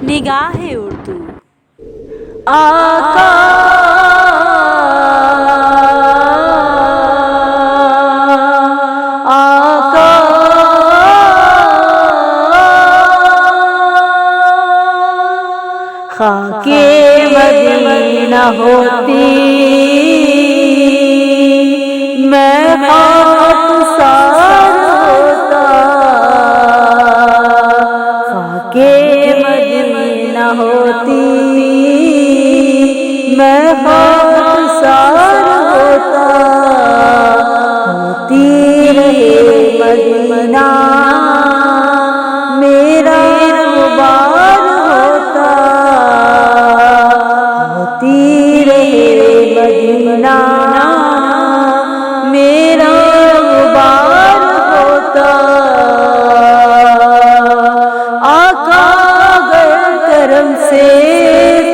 निगाहे उर्दू। आका आका खाके मदीना होती मैं खाकसार होता। खाके मदीना होती मैं खाकसार होता। होती रहे मदीना मेरा गुबार होता। होती रहे मदीना मेरा गुबार होता। आका गए करम से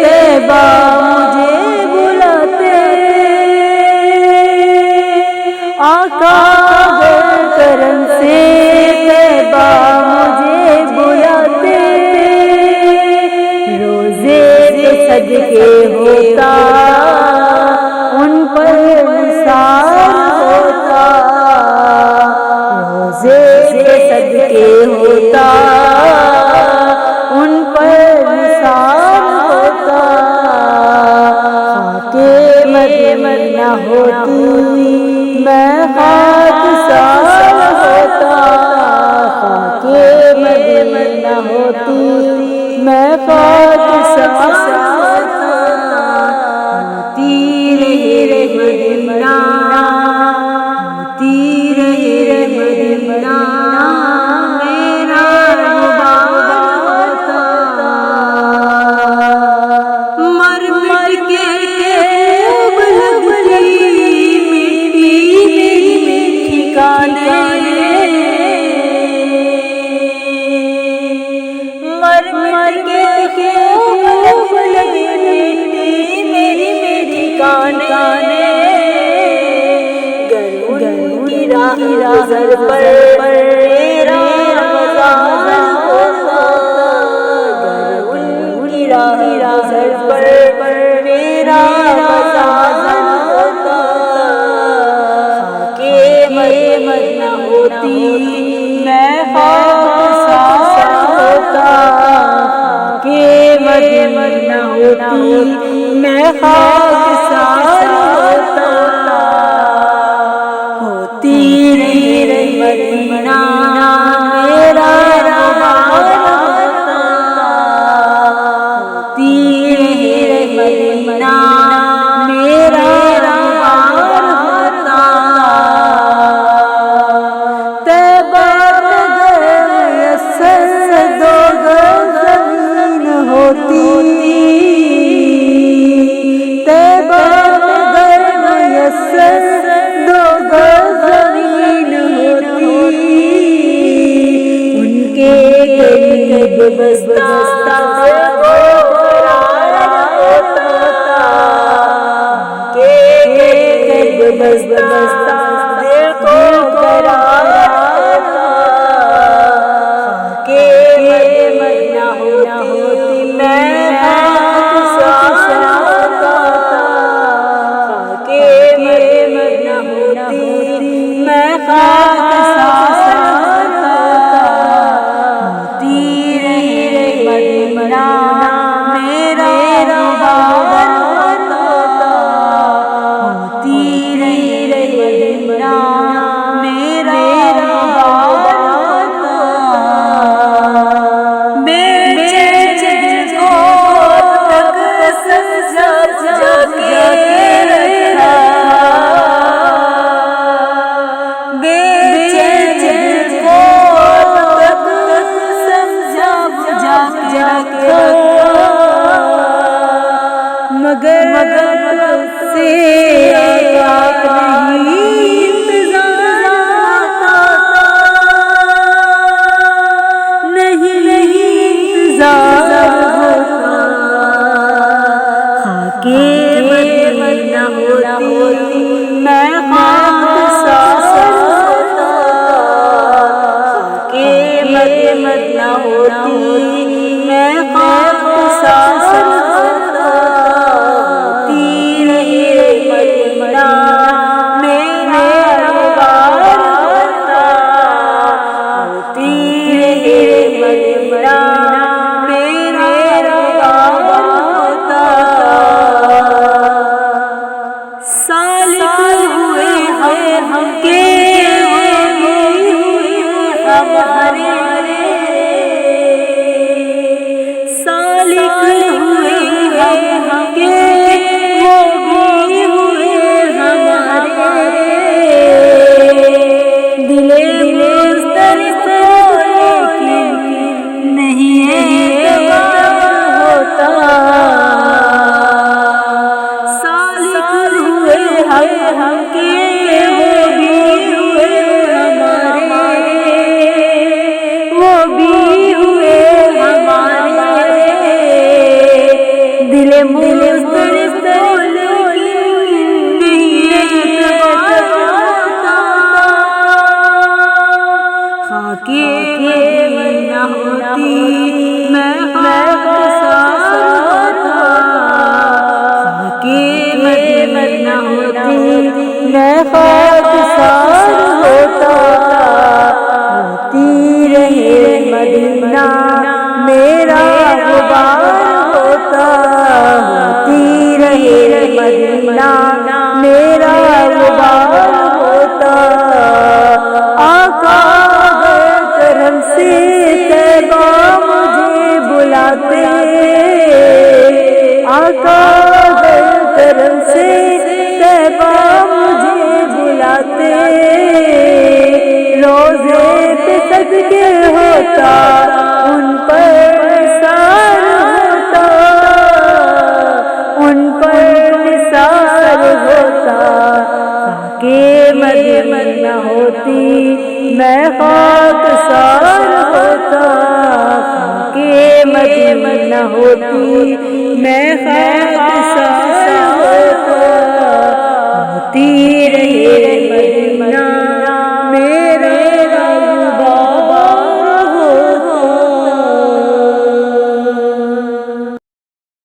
तैबा मुझे बुलाते। आका गए करम से तैबा मुझे बुलाते। रोजे से सदके होता उन पर निसार होता। रोजे से सदके होता उन पर निसार होता। खाके मदीना होती मैं खाकसार होता। खाके मदीना होती मैं खाकसार होता। होती रहे मदीना होती रहे मदीना मेरा गुबार होता। मर मर के लगती मिट्टी मेरी ठिकाने। मर मर के लगती मिट्टी मेरी ठिकाने। गिरा गुजर पर मेरा मज़ार होता। गिरा गुजर पर मेरा मज़ार होता। खाके मदीना होती मैं खाकसार होता। खाके मदीना होती मैं खाकसार होता। होती रही मदीना मेरा गुबार होता। होती रही मदीना मेरा गुबार होता। तैबा नगर मुयस्सर दो गज ज़मीन होती। तैबा नगर मुयस्सर दो गज ज़मीन होती। उनके करीब बस्ता को करार होता। उनके करीब बस्ता को करार होता। खाके मदीना होती मैं खाकसार होता। खाके मदीना होती मैं खाकसार होता। होती रही मदीना मेरा गुबार होता। होती रही मदीना मेरा गुबार होता। बेचे को तक समझा के रखा। बेचे को तक समझा के रखा। मगर से आका नहीं इंतजार आता। नहीं इंतजार होता। खाके मदीना होती मैं खाकसार होता। खाके मदीना होती मैं गुबार होता, होती रहे मदीना मेरा गुबार होता। आका अगर करम से तैबा मुझे बुलाते, आका अगर करम से तैबा मुझे बुलाते, रोज़े पे सदके होता, उन पर निसार होता, उन पर निसार होता। के मदीना होती मैं खाकसार होता, के मदीना होती मैं खाकसार